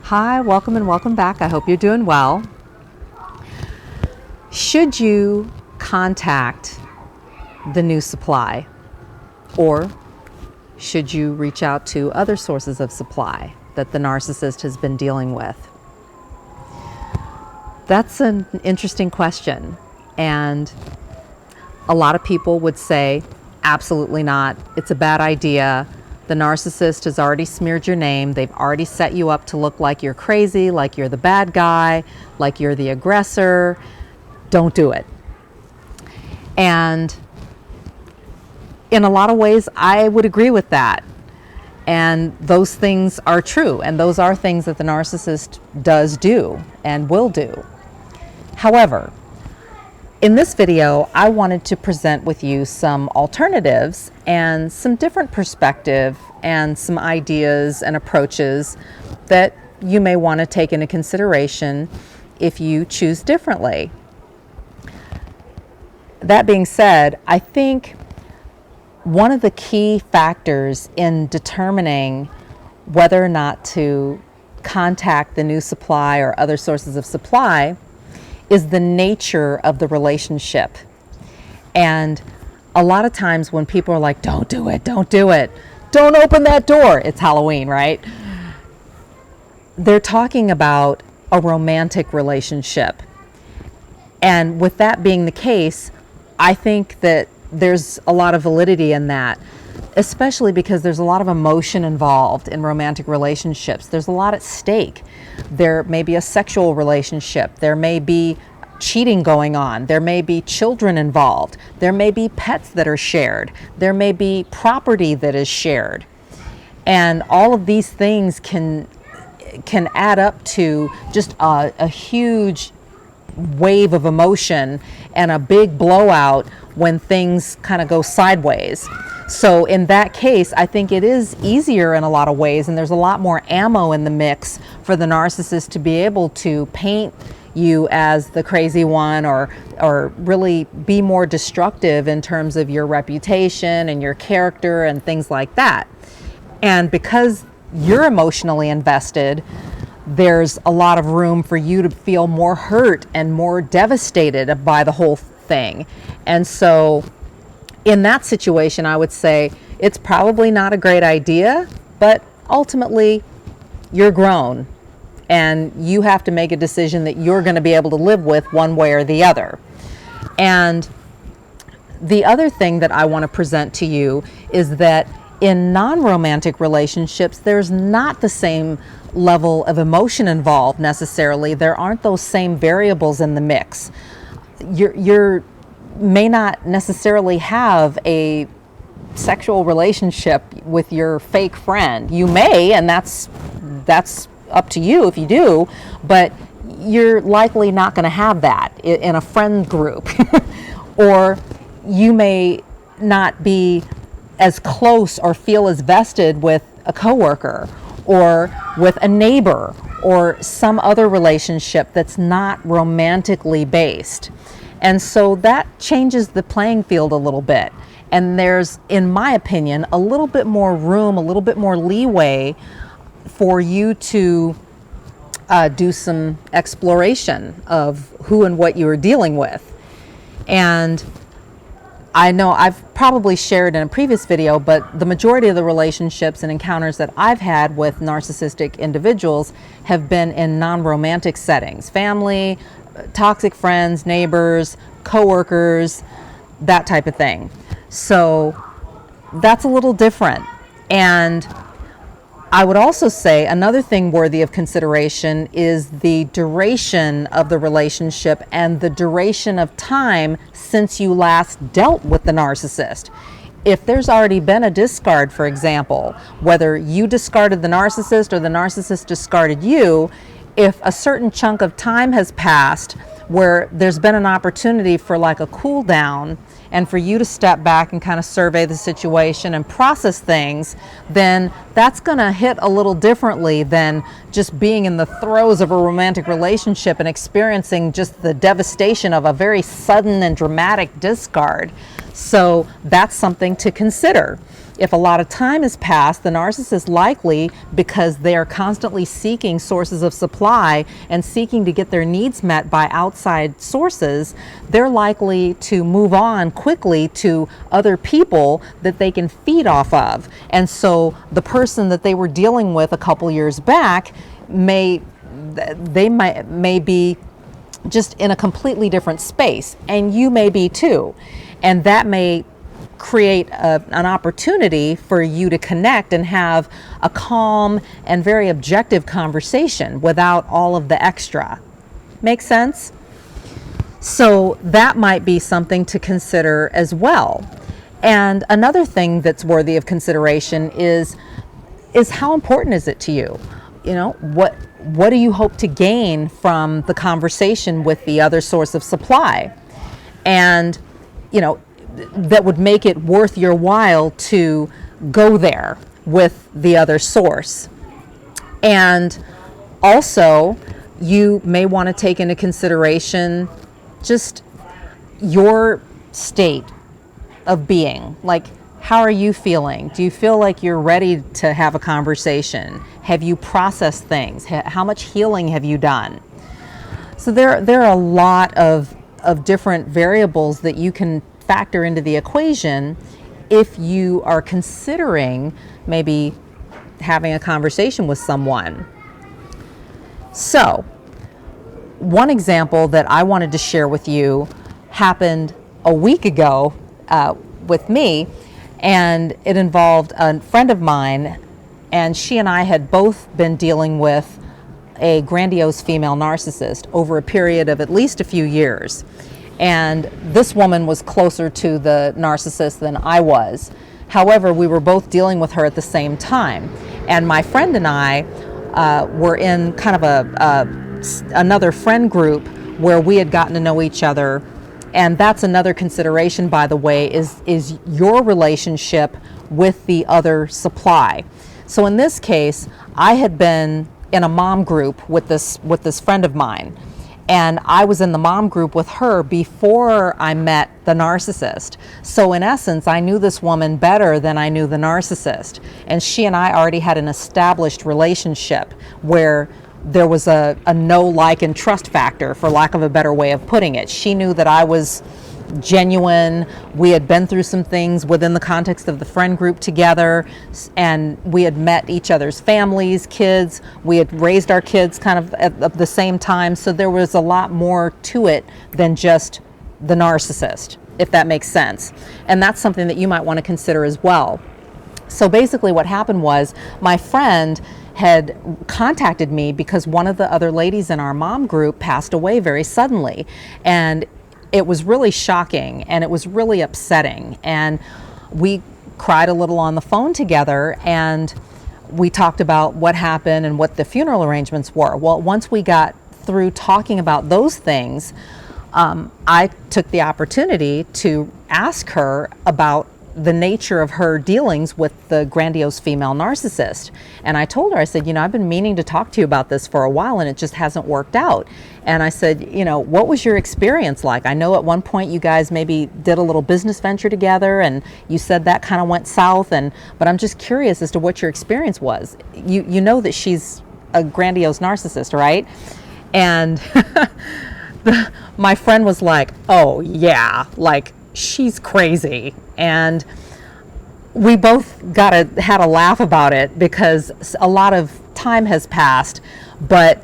Hi, welcome and welcome back. I hope you're doing well. Should you contact the new supply, or should you reach out to other sources of supply that the narcissist has been dealing with? That's an interesting question, and a lot of people would say absolutely not. It's a bad idea. The narcissist has already smeared your name. They've already set you up to look like you're crazy, like you're the bad guy, like you're the aggressor. Don't do it. And in a lot of ways, I would agree with that. And those things are true. And those are things that the narcissist does do and will do. However, in this video, I wanted to present with you some alternatives and some different perspective and some ideas and approaches that you may want to take into consideration if you choose differently. That being said, I think one of the key factors in determining whether or not to contact the new supply or other sources of supply is the nature of the relationship. And a lot of times when people are like, don't do it, don't open that door. It's Halloween, right? They're talking about a romantic relationship. And with that being the case, I think that there's a lot of validity in that, especially because there's a lot of emotion involved in romantic relationships. There's a lot at stake. There may be a sexual relationship. There may be cheating going on. There may be children involved. There may be pets that are shared. There may be property that is shared. And all of these things can add up to just a huge wave of emotion and a big blowout when things kind of go sideways. So in that case, I think it is easier in a lot of ways, and there's a lot more ammo in the mix for the narcissist to be able to paint you as the crazy one, or really be more destructive in terms of your reputation and your character and things like that. And because you're emotionally invested, there's a lot of room for you to feel more hurt and more devastated by the whole thing. And so in that situation, I would say it's probably not a great idea, but ultimately you're grown and you have to make a decision that you're going to be able to live with one way or the other. And the other thing that I want to present to you is that in non-romantic relationships, there's not the same level of emotion involved necessarily. There aren't those same variables in the mix. You may not necessarily have a sexual relationship with your fake friend. You may, and that's up to you if you do, but you're likely not going to have that in a friend group. Or you may not be as close or feel as vested with a coworker or with a neighbor or some other relationship that's not romantically based. And so that changes the playing field a little bit. And there's, in my opinion, a little bit more room, a little bit more leeway for you to do some exploration of who and what you are dealing with. And I know I've probably shared in a previous video, but the majority of the relationships and encounters that I've had with narcissistic individuals have been in non-romantic settings: family, toxic friends, neighbors, coworkers, that type of thing. So that's a little different. And I would also say another thing worthy of consideration is the duration of the relationship and the duration of time since you last dealt with the narcissist. If there's already been a discard, for example, whether you discarded the narcissist or the narcissist discarded you, if a certain chunk of time has passed where there's been an opportunity for like a cool down and for you to step back and kind of survey the situation and process things, then that's going to hit a little differently than just being in the throes of a romantic relationship and experiencing just the devastation of a very sudden and dramatic discard. So that's something to consider. If a lot of time has passed, the narcissist likely, because they are constantly seeking sources of supply and seeking to get their needs met by outside sources, they're likely to move on quickly to other people that they can feed off of. And so the person that they were dealing with a couple years back may be just in a completely different space, and you may be too. And that may create an opportunity for you to connect and have a calm and very objective conversation without all of the extra. Make sense? So that might be something to consider as well. And another thing that's worthy of consideration is how important is it to you? You know, what do you hope to gain from the conversation with the other source of supply? And, you know, that would make it worth your while to go there with the other source. And also, you may want to take into consideration just your state of being. Like, how are you feeling? Do you feel like you're ready to have a conversation? Have you processed things? How much healing have you done? So there are a lot of different variables that you can factor into the equation if you are considering maybe having a conversation with someone. So, one example that I wanted to share with you happened a week ago with me, and it involved a friend of mine, and she and I had both been dealing with a grandiose female narcissist over a period of at least a few years. And this woman was closer to the narcissist than I was. However, we were both dealing with her at the same time. And my friend and I were in kind of another friend group where we had gotten to know each other. And that's another consideration, by the way, is your relationship with the other supply. So in this case, I had been in a mom group with this friend of mine. And I was in the mom group with her before I met the narcissist. So in essence, I knew this woman better than I knew the narcissist. And she and I already had an established relationship where there was a know, like, and trust factor, for lack of a better way of putting it. She knew that I was genuine. We had been through some things within the context of the friend group together, and we had met each other's families, kids. We had raised our kids kind of at the same time, so there was a lot more to it than just the narcissist, if that makes sense. And that's something that you might want to consider as well. So basically what happened was my friend had contacted me because one of the other ladies in our mom group passed away very suddenly, and it was really shocking and it was really upsetting, and we cried a little on the phone together, and we talked about what happened and what the funeral arrangements were. Well, once we got through talking about those things, I took the opportunity to ask her about the nature of her dealings with the grandiose female narcissist. And I told her, I said, I've been meaning to talk to you about this for a while and it just hasn't worked out. And I said, what was your experience like? I know at one point you guys maybe did a little business venture together and you said that kind of went south, but I'm just curious as to what your experience was. You know that she's a grandiose narcissist, right? And my friend was like, oh yeah, like she's crazy. And we both had a laugh about it because a lot of time has passed, but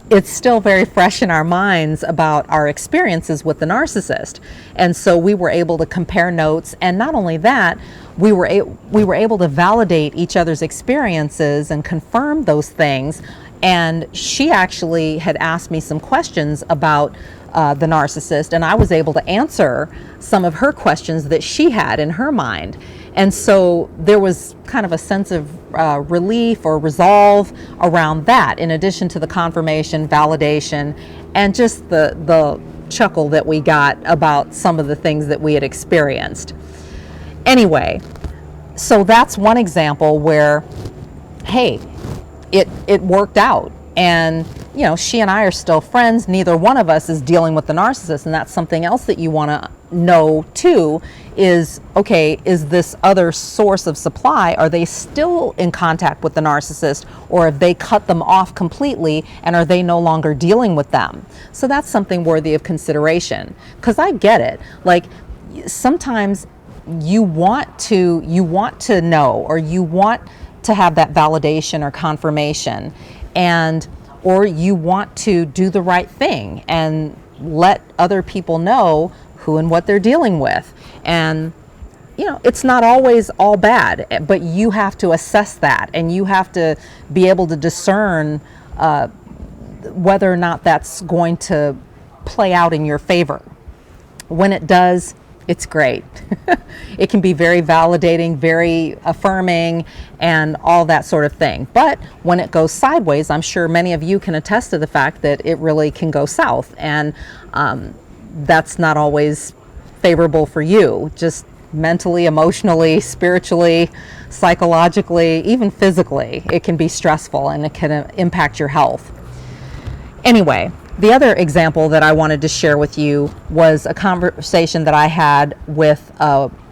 it's still very fresh in our minds about our experiences with the narcissist. And so we were able to compare notes, and not only that, we were able to validate each other's experiences and confirm those things. And she actually had asked me some questions about the narcissist, and I was able to answer some of her questions that she had in her mind. And so there was kind of a sense of relief or resolve around that, in addition to the confirmation, validation, and just the chuckle that we got about some of the things that we had experienced. Anyway, so that's one example where, hey, it worked out. And she and I are still friends. Neither one of us is dealing with the narcissist. And that's something else that you want to know too is, okay, is this other source of supply, are they still in contact with the narcissist, or have they cut them off completely and are they no longer dealing with them? So that's something worthy of consideration, because I get it. Like, sometimes you want to know, or you want to have that validation or confirmation, or you want to do the right thing and let other people know who and what they're dealing with. And it's not always all bad, but you have to assess that, and you have to be able to discern whether or not that's going to play out in your favor. When it does, it's great. It can be very validating, very affirming, and all that sort of thing. But when it goes sideways, I'm sure many of you can attest to the fact that it really can go south, and that's not always favorable for you, just mentally, emotionally, spiritually, psychologically, even physically. It can be stressful and it can impact your health. Anyway, the other example that I wanted to share with you was a conversation that I had with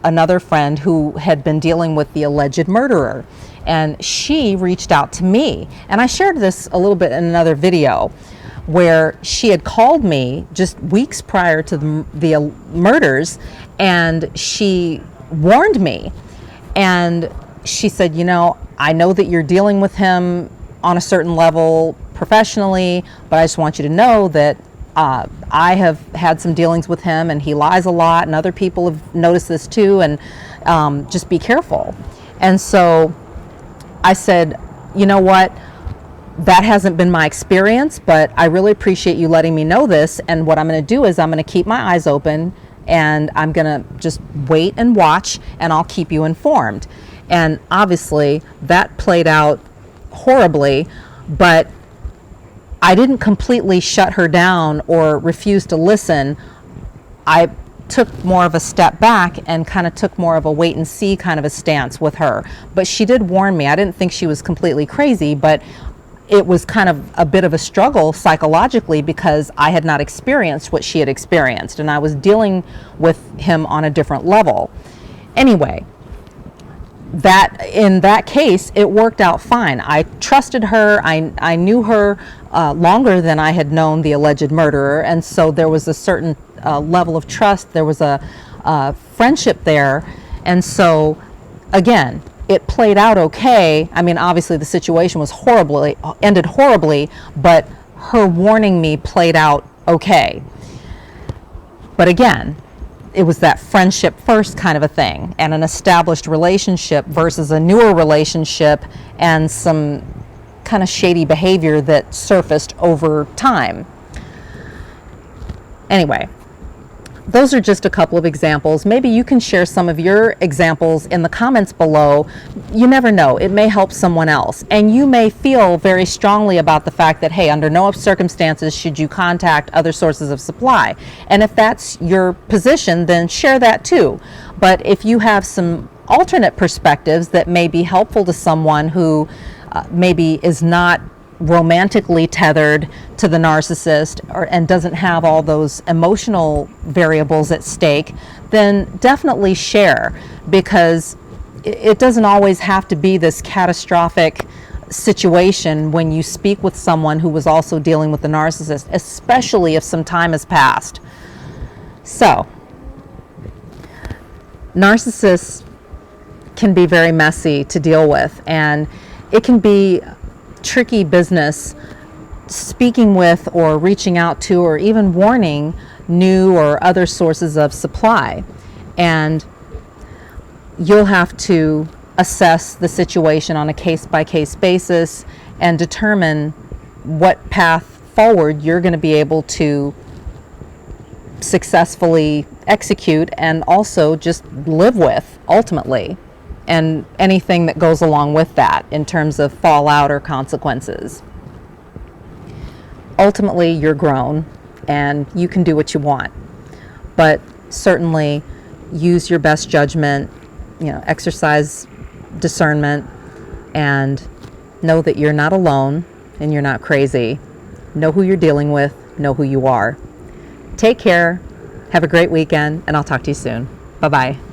another friend who had been dealing with the alleged murderer. And she reached out to me. And I shared this a little bit in another video, where she had called me just weeks prior to the murders, and she warned me. And she said, I know that you're dealing with him on a certain level professionally, but I just want you to know that I have had some dealings with him, and he lies a lot, and other people have noticed this too, and just be careful. And so I said, you know what? That hasn't been my experience, but I really appreciate you letting me know this. And what I'm going to do is I'm going to keep my eyes open, and I'm going to just wait and watch, and I'll keep you informed. And obviously that played out horribly, but I didn't completely shut her down or refuse to listen. I took more of a step back and kind of took more of a wait and see kind of a stance with her. But she did warn me. I didn't think she was completely crazy, but it was kind of a bit of a struggle psychologically, because I had not experienced what she had experienced, and I was dealing with him on a different level. Anyway, in that case, it worked out fine. I trusted her. I knew her longer than I had known the alleged murderer, and so there was a certain level of trust. There was a friendship there, and so again, it played out okay. I mean, obviously the situation was ended horribly, but her warning me played out okay. But again, it was that friendship first kind of a thing, and an established relationship versus a newer relationship and some kind of shady behavior that surfaced over time. Anyway, those are just a couple of examples. Maybe you can share some of your examples in the comments below. You never know, it may help someone else. And you may feel very strongly about the fact that, hey, under no circumstances should you contact other sources of supply. And if that's your position, then share that too. But if you have some alternate perspectives that may be helpful to someone who maybe is not romantically tethered to the narcissist and doesn't have all those emotional variables at stake, then definitely share, because it doesn't always have to be this catastrophic situation when you speak with someone who was also dealing with the narcissist, especially if some time has passed. So, narcissists can be very messy to deal with, and it can be tricky business speaking with or reaching out to or even warning new or other sources of supply. And you'll have to assess the situation on a case-by-case basis and determine what path forward you're going to be able to successfully execute and also just live with ultimately, and anything that goes along with that in terms of fallout or consequences. Ultimately, you're grown and you can do what you want, but certainly use your best judgment, exercise discernment, and know that you're not alone and you're not crazy. know who you're dealing with, know who you are. Take care, have a great weekend, and I'll talk to you soon. Bye-bye.